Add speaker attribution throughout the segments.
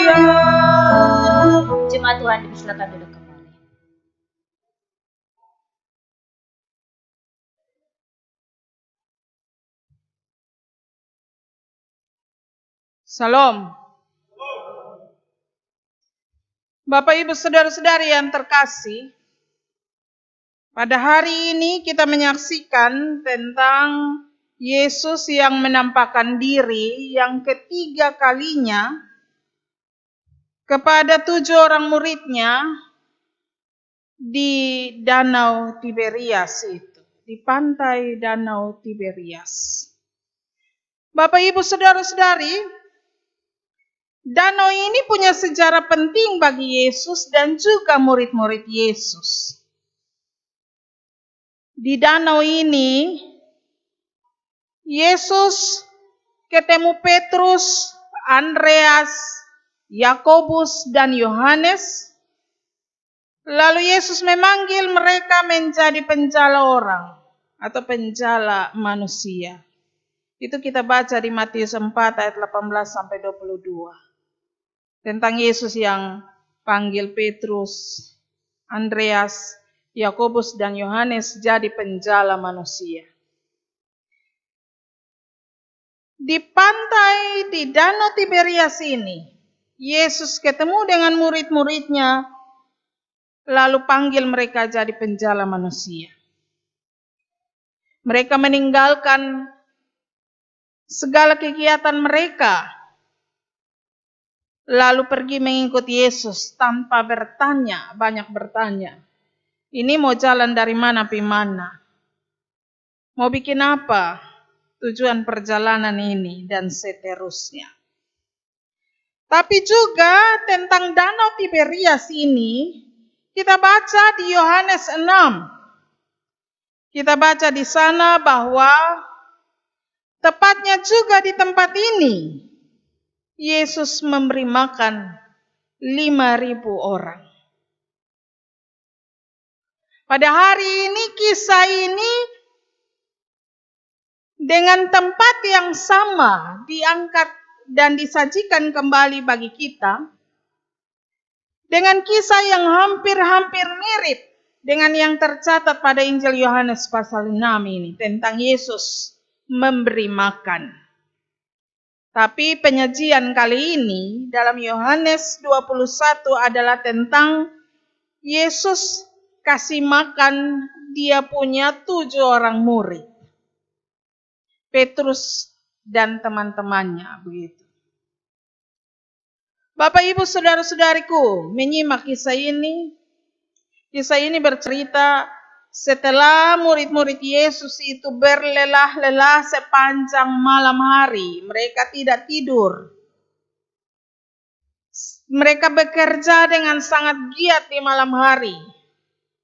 Speaker 1: Maria.
Speaker 2: Jemaat Tuhan, dipersilakan duduk kembali.
Speaker 1: Salam. Bapak Ibu Saudara-saudari yang terkasih, pada hari ini kita menyaksikan tentang Yesus yang menampakkan diri yang ketiga kalinya kepada 7 orang muridnya di Danau Tiberias itu, di pantai Danau Tiberias. Bapak Ibu Saudara-saudari, danau ini punya sejarah penting bagi Yesus dan juga murid-murid Yesus. Di danau ini, Yesus ketemu Petrus, Andreas, Yakobus, dan Yohanes. Lalu Yesus memanggil mereka menjadi penjala orang atau penjala manusia. Itu kita baca di Matius 4 ayat 18 sampai 22. Tentang Yesus yang panggil Petrus, Andreas, Yakobus, dan Yohanes jadi penjala manusia. Di pantai di Danau Tiberias ini, Yesus ketemu dengan murid-muridnya, lalu panggil mereka jadi penjala manusia. Mereka meninggalkan segala kegiatan mereka, lalu pergi mengikut Yesus tanpa banyak bertanya. Ini mau jalan dari mana pi mana? Mau bikin apa? Tujuan perjalanan ini dan seterusnya. Tapi juga tentang Danau Tiberias ini, kita baca di Yohanes 6. Kita baca di sana bahwa tepatnya juga di tempat ini, Yesus memberi makan 5.000 orang. Pada hari ini kisah ini dengan tempat yang sama diangkat dan disajikan kembali bagi kita dengan kisah yang hampir-hampir mirip dengan yang tercatat pada Injil Yohanes pasal 6 ini tentang Yesus memberi makan. Tapi penyajian kali ini dalam Yohanes 21 adalah tentang Yesus kasih makan dia punya 7 orang murid. Petrus dan teman-temannya begitu. Bapak Ibu Saudara-saudariku, menyimak kisah ini. Kisah ini bercerita setelah murid-murid Yesus itu berlelah-lelah sepanjang malam hari. Mereka tidak tidur. Mereka bekerja dengan sangat giat di malam hari.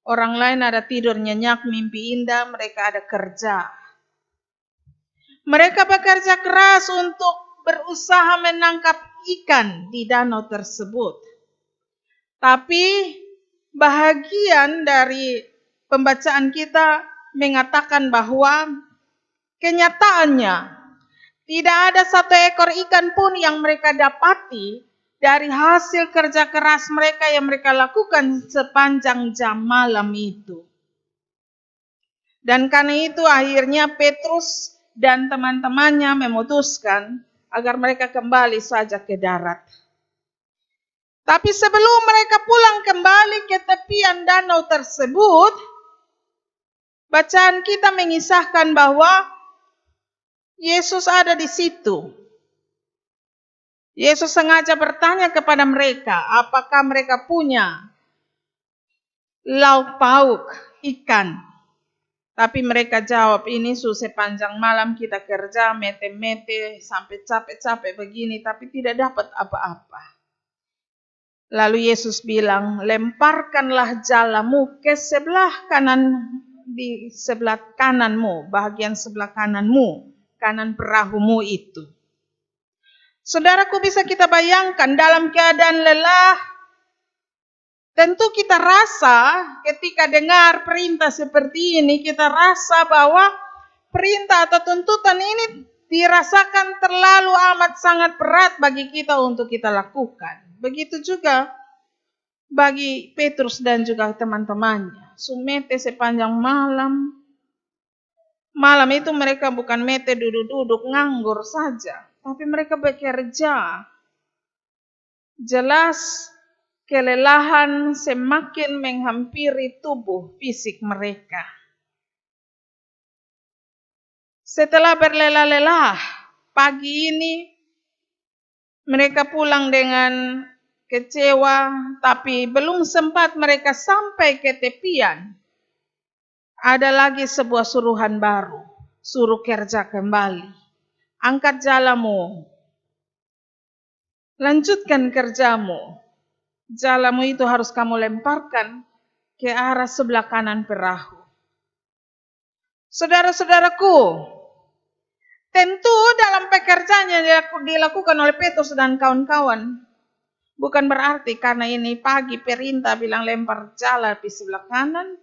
Speaker 1: Orang lain ada tidur nyenyak, mimpi indah, mereka ada kerja. Mereka bekerja keras untuk berusaha menangkap ikan di danau tersebut. Tapi bahagian dari pembacaan kita mengatakan bahwa kenyataannya tidak ada satu ekor ikan pun yang mereka dapati dari hasil kerja keras mereka yang mereka lakukan sepanjang jam malam itu. Dan karena itu akhirnya Petrus dan teman-temannya memutuskan agar mereka kembali saja ke darat. Tapi sebelum mereka pulang kembali ke tepian danau tersebut, bacaan kita mengisahkan bahwa Yesus ada di situ. Yesus sengaja bertanya kepada mereka, apakah mereka punya lauk pauk ikan. Tapi mereka jawab, ini sepanjang malam kita kerja, mete-mete, sampai capek-capek begini, tapi tidak dapat apa-apa. Lalu Yesus bilang, lemparkanlah jalamu ke sebelah kanan, di sebelah kananmu, bagian sebelah kananmu, kanan perahumu itu. Saudaraku, bisa kita bayangkan dalam keadaan lelah, tentu kita rasa ketika dengar perintah seperti ini, kita rasa bahwa perintah atau tuntutan ini dirasakan terlalu amat sangat berat bagi kita untuk kita lakukan. Begitu juga bagi Petrus dan juga teman-temannya. Sumete sepanjang malam. Malam itu mereka bukan mete duduk-duduk nganggur saja, tapi mereka bekerja. Jelas kelelahan semakin menghampiri tubuh fisik mereka. Setelah berlelah-lelah, pagi ini mereka pulang dengan kecewa, tapi belum sempat mereka sampai ke tepian. Ada lagi sebuah suruhan baru, suruh kerja kembali. Angkat jalamu, lanjutkan kerjamu. Jalamu itu harus kamu lemparkan ke arah sebelah kanan perahu. Saudara-saudaraku, tentu dalam pekerjaan yang dilakukan oleh Petrus dan kawan-kawan, bukan berarti karena ini pagi perintah bilang lempar jala di sebelah kanan.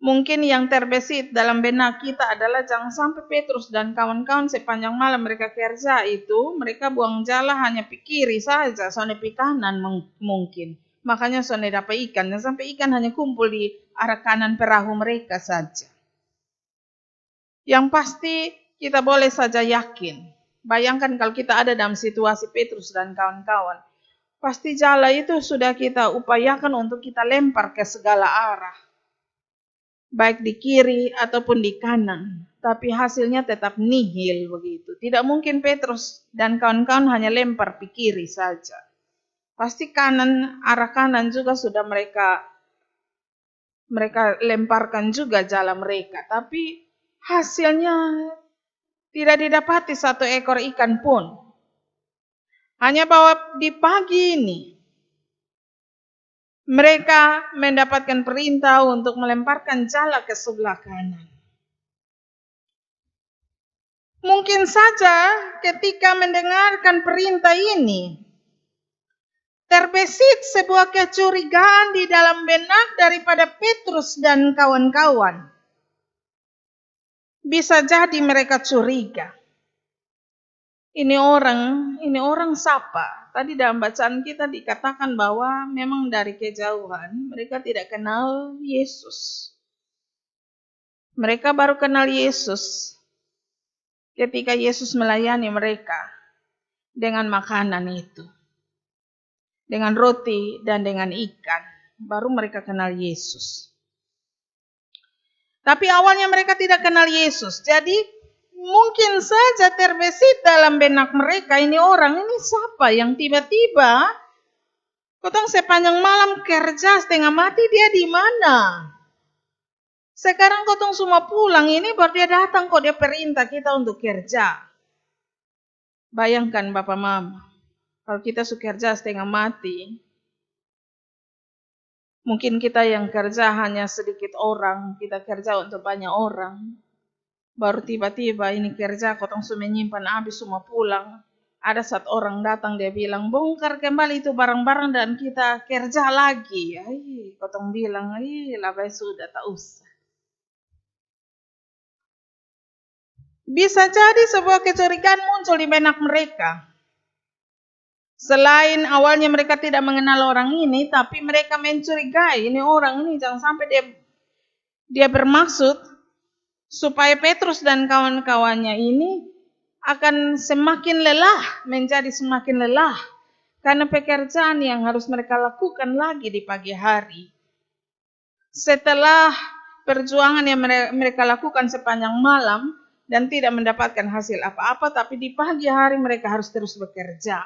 Speaker 1: Mungkin yang terbesit dalam benak kita adalah jangan sampai Petrus dan kawan-kawan sepanjang malam mereka kerja itu, mereka buang jala hanya pi kiri saja, soalnya pi kanan mungkin. Makanya soalnya dapat ikan, dan sampai ikan hanya kumpul di arah kanan perahu mereka saja. Yang pasti kita boleh saja yakin. Bayangkan kalau kita ada dalam situasi Petrus dan kawan-kawan. Pasti jala itu sudah kita upayakan untuk kita lempar ke segala arah. Baik di kiri ataupun di kanan. Tapi hasilnya tetap nihil begitu. Tidak mungkin Petrus dan kawan-kawan hanya lempar di kiri saja. Pasti arah kanan juga sudah mereka lemparkan juga jala mereka. Tapi hasilnya tidak didapati satu ekor ikan pun. Hanya bahwa di pagi ini mereka mendapatkan perintah untuk melemparkan jala ke sebelah kanan. Mungkin saja ketika mendengarkan perintah ini, terbesit sebuah kecurigaan di dalam benak daripada Petrus dan kawan-kawan. Bisa jadi mereka curiga. Ini orang siapa? Tadi dalam bacaan kita dikatakan bahwa memang dari kejauhan mereka tidak kenal Yesus. Mereka baru kenal Yesus ketika Yesus melayani mereka dengan makanan itu. Dengan roti dan dengan ikan. Baru mereka kenal Yesus. Tapi awalnya mereka tidak kenal Yesus. Jadi mungkin saja terbesit dalam benak mereka, ini orang ini siapa yang tiba-tiba kotong sepanjang malam kerja setengah mati, dia di mana? Sekarang kotong semua pulang, ini baru dia datang kok dia perintah kita untuk kerja. Bayangkan Bapak Mama, kalau kita suka kerja setengah mati, mungkin kita yang kerja hanya sedikit orang, kita kerja untuk banyak orang. Baru tiba-tiba ini kerja, kotong sudah menyimpan habis semua pulang. Ada satu orang datang, dia bilang, bongkar kembali itu barang-barang dan kita kerja lagi. Kotong bilang, labai sudah, tak usah. Bisa jadi sebuah kecurigaan muncul di benak mereka. Selain awalnya mereka tidak mengenal orang ini, tapi mereka mencurigai ini orang ini jangan sampai dia bermaksud supaya Petrus dan kawan-kawannya ini akan semakin lelah, menjadi semakin lelah. Karena pekerjaan yang harus mereka lakukan lagi di pagi hari. Setelah perjuangan yang mereka lakukan sepanjang malam dan tidak mendapatkan hasil apa-apa, tapi di pagi hari mereka harus terus bekerja.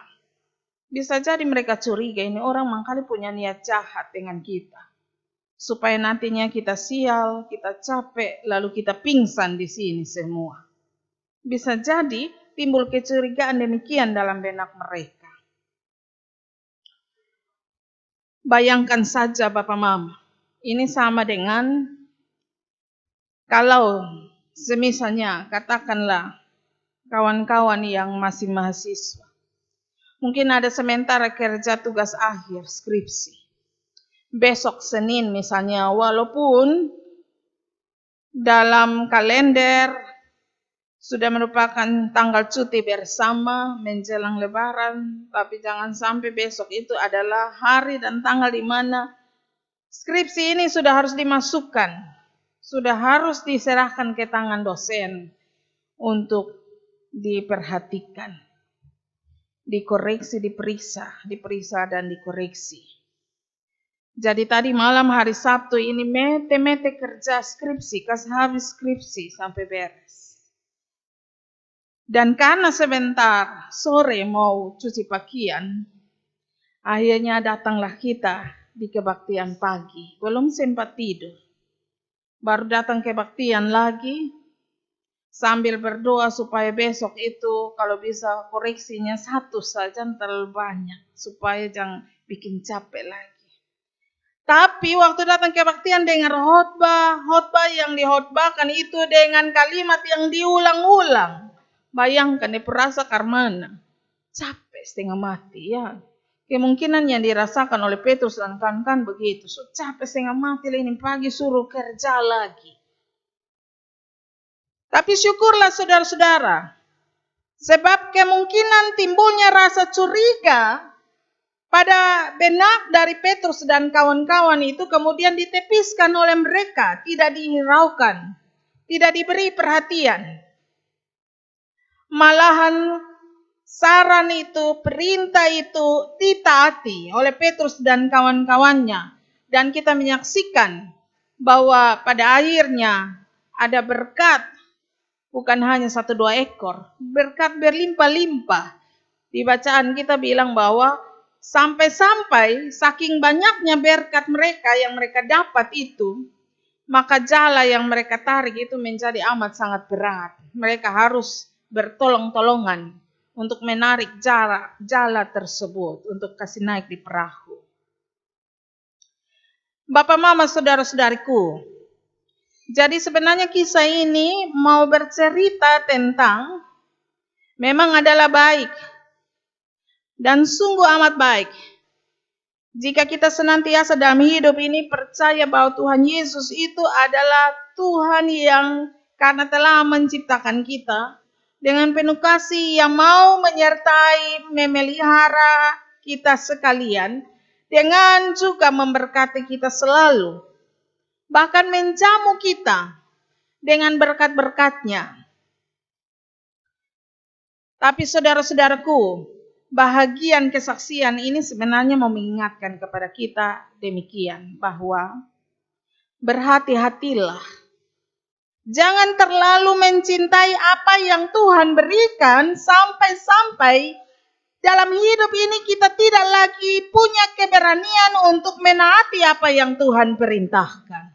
Speaker 1: Bisa jadi mereka curiga ini orang mangkali punya niat jahat dengan kita. Supaya nantinya kita sial, kita capek, lalu kita pingsan di sini semua. Bisa jadi timbul kecurigaan demikian dalam benak mereka. Bayangkan saja Bapak Mama, ini sama dengan kalau semisalnya katakanlah kawan-kawan yang masih mahasiswa. Mungkin ada sementara kerja tugas akhir, skripsi. Besok Senin misalnya, walaupun dalam kalender Sudah merupakan tanggal cuti bersama menjelang Lebaran, tapi jangan sampai besok itu adalah hari dan tanggal di mana skripsi ini sudah harus dimasukkan, sudah harus diserahkan ke tangan dosen untuk diperhatikan, dikoreksi, diperiksa dan dikoreksi. Jadi tadi malam hari Sabtu ini mete-mete kerja skripsi, kasih habis skripsi sampai beres. Dan karena sebentar sore mau cuci pakaian, akhirnya datanglah kita di kebaktian pagi. Belum sempat tidur. Baru datang kebaktian lagi, sambil berdoa supaya besok itu kalau bisa koreksinya satu saja, terlalu banyak. Supaya jangan bikin capek lagi. Tapi waktu datang kebaktian dengar khotbah yang dihotbahkan itu dengan kalimat yang diulang-ulang. Bayangkan perasa karmana, capek setengah mati ya. Kemungkinan yang dirasakan oleh Petrus dan kawan-kawan begitu. So, capek setengah mati ini pagi suruh kerja lagi. Tapi syukurlah saudara-saudara. Sebab kemungkinan timbulnya rasa curiga pada benak dari Petrus dan kawan-kawan itu kemudian ditepiskan oleh mereka. Tidak dihiraukan. Tidak diberi perhatian. Malahan saran itu, perintah itu ditaati oleh Petrus dan kawan-kawannya. Dan kita menyaksikan bahwa pada akhirnya ada berkat, bukan hanya 1-2 ekor, berkat berlimpah-limpah. Di bacaan kita bilang bahwa sampai-sampai saking banyaknya berkat mereka yang mereka dapat itu, maka jala yang mereka tarik itu menjadi amat sangat berat. Mereka harus bertolong-tolongan untuk menarik jala tersebut untuk kasih naik di perahu. Bapak, mama, saudara-saudariku, jadi sebenarnya kisah ini mau bercerita tentang memang adalah baik dan sungguh amat baik jika kita senantiasa dalam hidup ini percaya bahwa Tuhan Yesus itu adalah Tuhan yang karena telah menciptakan kita dengan penuh kasih yang mau menyertai, memelihara kita sekalian, dengan juga memberkati kita selalu. Bahkan menjamu kita dengan berkat-berkat-Nya. Tapi saudara-saudaraku, bahagian kesaksian ini sebenarnya mau mengingatkan kepada kita demikian, bahwa berhati-hatilah. Jangan terlalu mencintai apa yang Tuhan berikan sampai-sampai dalam hidup ini kita tidak lagi punya keberanian untuk menaati apa yang Tuhan perintahkan.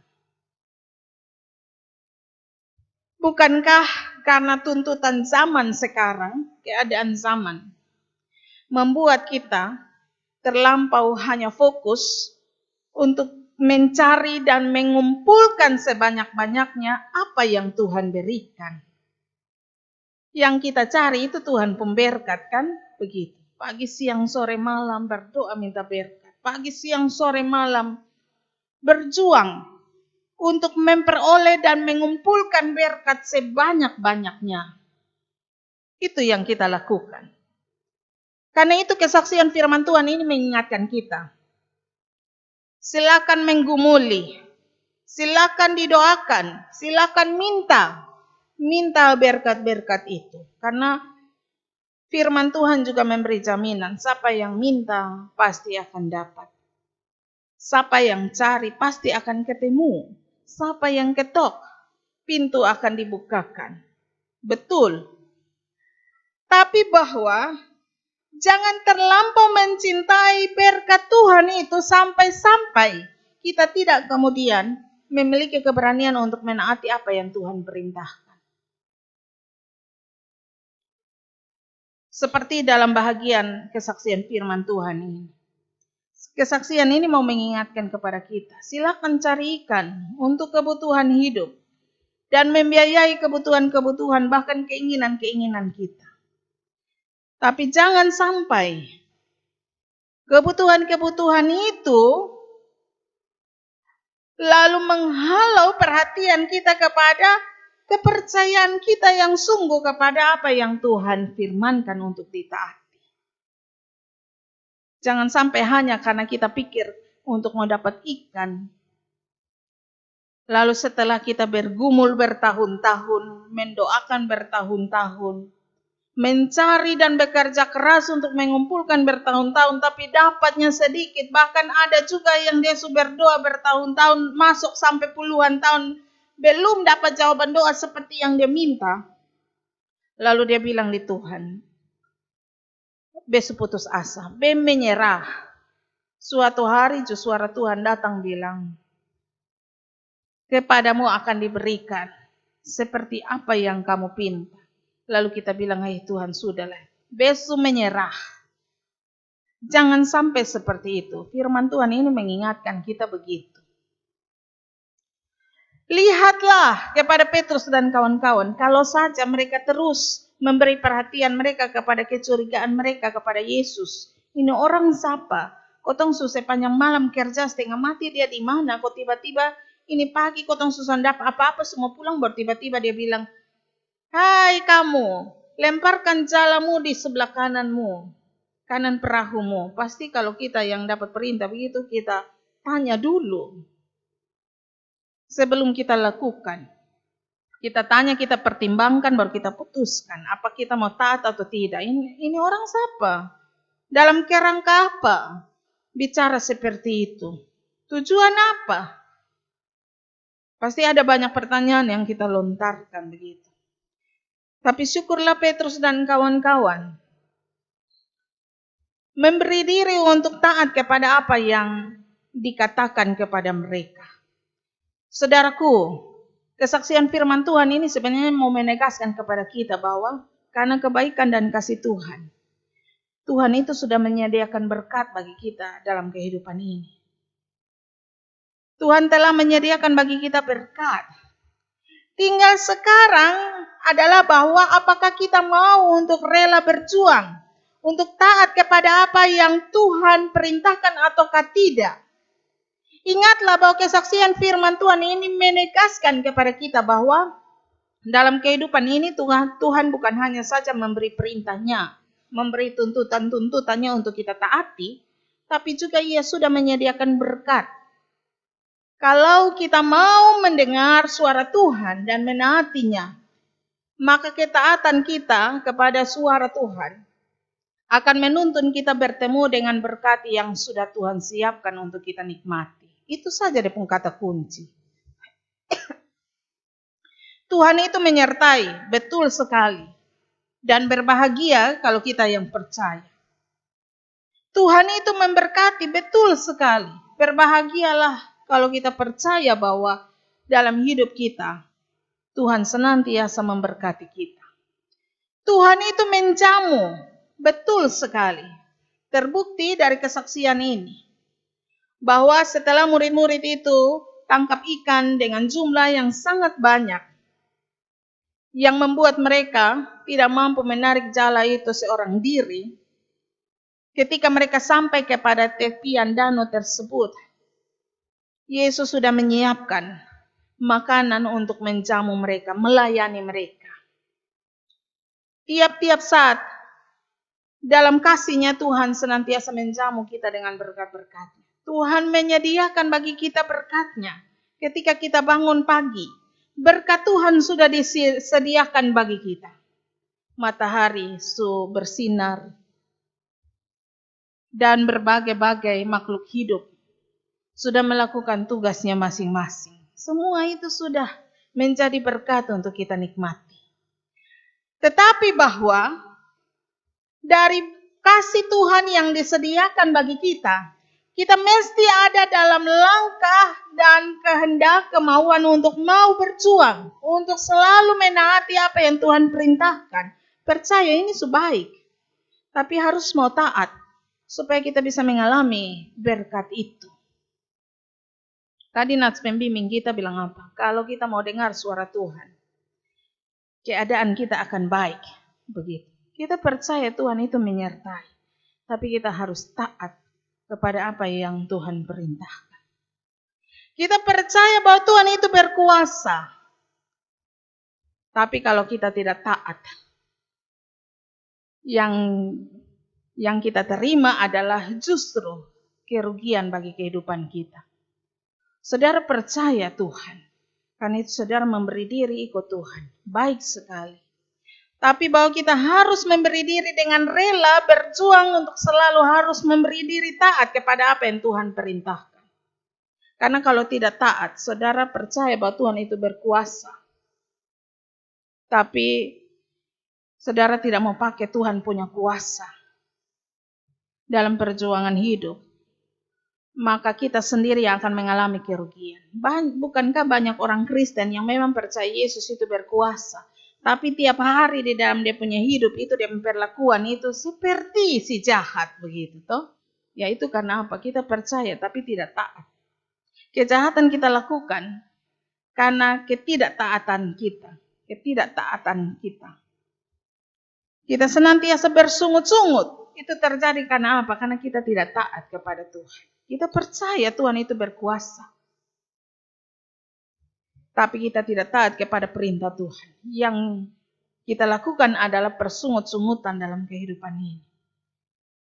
Speaker 1: Bukankah karena tuntutan zaman sekarang, keadaan zaman, membuat kita terlampau hanya fokus untuk mencari dan mengumpulkan sebanyak-banyaknya apa yang Tuhan berikan. Yang kita cari itu Tuhan pemberkat kan? Begitu. Pagi, siang, sore, malam berdoa minta berkat. Pagi, siang, sore, malam berjuang untuk memperoleh dan mengumpulkan berkat sebanyak-banyaknya. Itu yang kita lakukan. Karena itu kesaksian firman Tuhan ini mengingatkan kita. Silakan menggumuli, silakan didoakan, silakan minta berkat-berkat itu. Karena firman Tuhan juga memberi jaminan, siapa yang minta pasti akan dapat. Siapa yang cari pasti akan ketemu. Siapa yang ketok, pintu akan dibukakan. Betul. Tapi bahwa jangan terlampau mencintai berkat Tuhan itu sampai-sampai kita tidak kemudian memiliki keberanian untuk menaati apa yang Tuhan perintahkan. Seperti dalam bahagian kesaksian firman Tuhan ini. Kesaksian ini mau mengingatkan kepada kita. Silakan cari ikan untuk kebutuhan hidup. Dan membiayai kebutuhan-kebutuhan bahkan keinginan-keinginan kita. Tapi jangan sampai kebutuhan-kebutuhan itu lalu menghalau perhatian kita kepada kepercayaan kita yang sungguh kepada apa yang Tuhan firmankan untuk ditaati. Jangan sampai hanya karena kita pikir untuk mau dapat ikan, lalu setelah kita bergumul bertahun-tahun, mendoakan bertahun-tahun, mencari dan bekerja keras untuk mengumpulkan bertahun-tahun, tapi dapatnya sedikit. Bahkan ada juga yang dia sudah berdoa bertahun-tahun, masuk sampai puluhan tahun, belum dapat jawaban doa seperti yang dia minta. Lalu dia bilang di Tuhan, besok putus asa, menyerah. Suatu hari suara Tuhan datang bilang, kepadamu akan diberikan seperti apa yang kamu pinta. Lalu kita bilang, hai Tuhan, sudahlah, besok menyerah. Jangan sampai seperti itu. Firman Tuhan ini mengingatkan kita begitu. Lihatlah kepada Petrus dan kawan-kawan, kalau saja mereka terus memberi perhatian mereka kepada kecurigaan mereka kepada Yesus. Ini orang siapa? Kotong susah panjang malam kerja setengah mati, dia di mana? Kok tiba-tiba ini pagi kotong susah dapat apa-apa, semua pulang, baru tiba-tiba dia bilang, hai kamu, lemparkan jalamu di sebelah kananmu, kanan perahumu. Pasti kalau kita yang dapat perintah begitu, kita tanya dulu sebelum kita lakukan. Kita tanya, kita pertimbangkan, baru kita putuskan apa kita mau taat atau tidak. Ini orang siapa? Dalam kerangka apa bicara seperti itu? Tujuan apa? Pasti ada banyak pertanyaan yang kita lontarkan begitu. Tapi syukurlah Petrus dan kawan-kawan memberi diri untuk taat kepada apa yang dikatakan kepada mereka. Saudaraku, kesaksian firman Tuhan ini sebenarnya mau menegaskan kepada kita bahwa karena kebaikan dan kasih Tuhan, Tuhan itu sudah menyediakan berkat bagi kita dalam kehidupan ini. Tuhan telah menyediakan bagi kita berkat. Tinggal sekarang adalah bahwa apakah kita mau untuk rela berjuang, untuk taat kepada apa yang Tuhan perintahkan ataukah tidak. Ingatlah bahwa kesaksian firman Tuhan ini menegaskan kepada kita bahwa dalam kehidupan ini Tuhan bukan hanya saja memberi perintahnya, memberi tuntutan-tuntutannya untuk kita taati, tapi juga Ia sudah menyediakan berkat. Kalau kita mau mendengar suara Tuhan dan menaatinya, maka ketaatan kita kepada suara Tuhan akan menuntun kita bertemu dengan berkat yang sudah Tuhan siapkan untuk kita nikmati. Itu saja dia pun kata kunci. Tuhan itu menyertai, betul sekali. Dan berbahagia kalau kita yang percaya. Tuhan itu memberkati, betul sekali. Berbahagialah kalau kita percaya bahwa dalam hidup kita, Tuhan senantiasa memberkati kita. Tuhan itu menjamu, betul sekali. Terbukti dari kesaksian ini. Bahwa setelah murid-murid itu tangkap ikan dengan jumlah yang sangat banyak. Yang membuat mereka tidak mampu menarik jala itu seorang diri. Ketika mereka sampai kepada tepian danau tersebut, Yesus sudah menyiapkan makanan untuk menjamu mereka, melayani mereka. Tiap-tiap saat dalam kasih-Nya Tuhan senantiasa menjamu kita dengan berkat-berkat-Nya. Tuhan menyediakan bagi kita berkat-Nya. Ketika kita bangun pagi, berkat Tuhan sudah disediakan bagi kita. Matahari bersinar dan berbagai-bagai makhluk hidup sudah melakukan tugasnya masing-masing. Semua itu sudah menjadi berkat untuk kita nikmati. Tetapi bahwa dari kasih Tuhan yang disediakan bagi kita, kita mesti ada dalam langkah dan kehendak kemauan untuk mau berjuang, untuk selalu menaati apa yang Tuhan perintahkan. Percaya ini sebaik, tapi harus mau taat supaya kita bisa mengalami berkat itu. Tadi Nats pembimbing kita bilang apa? Kalau kita mau dengar suara Tuhan, keadaan kita akan baik. Begitu. Kita percaya Tuhan itu menyertai. Tapi kita harus taat kepada apa yang Tuhan perintahkan. Kita percaya bahwa Tuhan itu berkuasa. Tapi kalau kita tidak taat, yang kita terima adalah justru kerugian bagi kehidupan kita. Saudara percaya Tuhan, karena itu saudara memberi diri ikut Tuhan, baik sekali. Tapi bahwa kita harus memberi diri dengan rela, berjuang untuk selalu harus memberi diri taat kepada apa yang Tuhan perintahkan. Karena kalau tidak taat, saudara percaya bahwa Tuhan itu berkuasa. Tapi saudara tidak mau pakai Tuhan punya kuasa dalam perjuangan hidup, maka kita sendiri yang akan mengalami kerugian. Bukankah banyak orang Kristen yang memang percaya Yesus itu berkuasa, tapi tiap hari di dalam dia punya hidup itu dia memperlakukan itu seperti si jahat begitu toh? Ya itu karena apa? Kita percaya tapi tidak taat. Kejahatan kita lakukan karena ketidaktaatan kita. Kita senantiasa bersungut-sungut. Itu terjadi karena apa? Karena kita tidak taat kepada Tuhan. Kita percaya Tuhan itu berkuasa. Tapi kita tidak taat kepada perintah Tuhan. Yang kita lakukan adalah persungut-sungutan dalam kehidupan ini.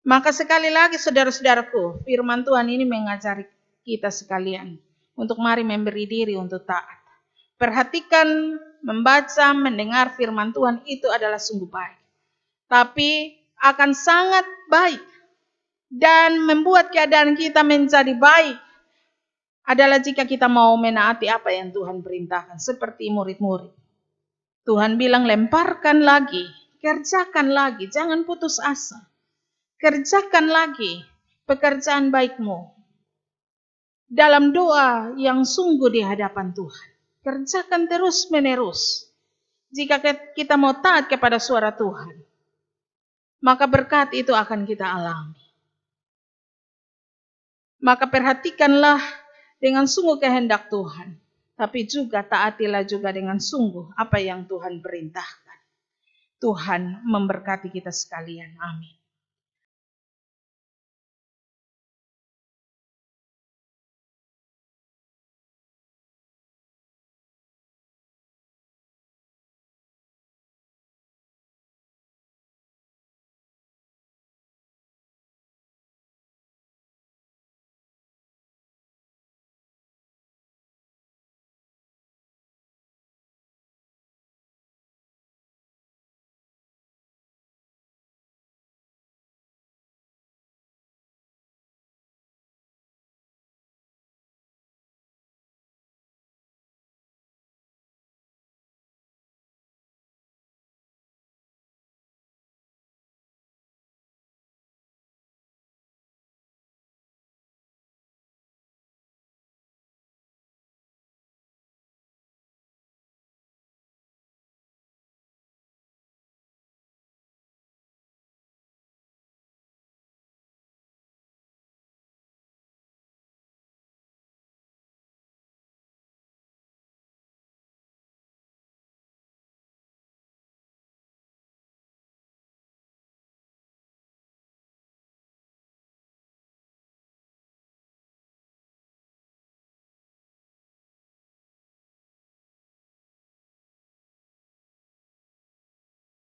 Speaker 1: Maka sekali lagi saudara-saudaraku, firman Tuhan ini mengajari kita sekalian untuk mari memberi diri untuk taat. Perhatikan, membaca, mendengar firman Tuhan itu adalah sungguh baik. Tapi akan sangat baik dan membuat keadaan kita menjadi baik adalah jika kita mau menaati apa yang Tuhan perintahkan. Seperti murid-murid. Tuhan bilang lemparkan lagi, kerjakan lagi, jangan putus asa. Kerjakan lagi pekerjaan baikmu dalam doa yang sungguh di hadapan Tuhan. Kerjakan terus menerus. Jika kita mau taat kepada suara Tuhan, maka berkat itu akan kita alami. Maka perhatikanlah dengan sungguh kehendak Tuhan, tapi juga taatilah juga dengan sungguh apa yang Tuhan perintahkan. Tuhan memberkati kita sekalian. Amin.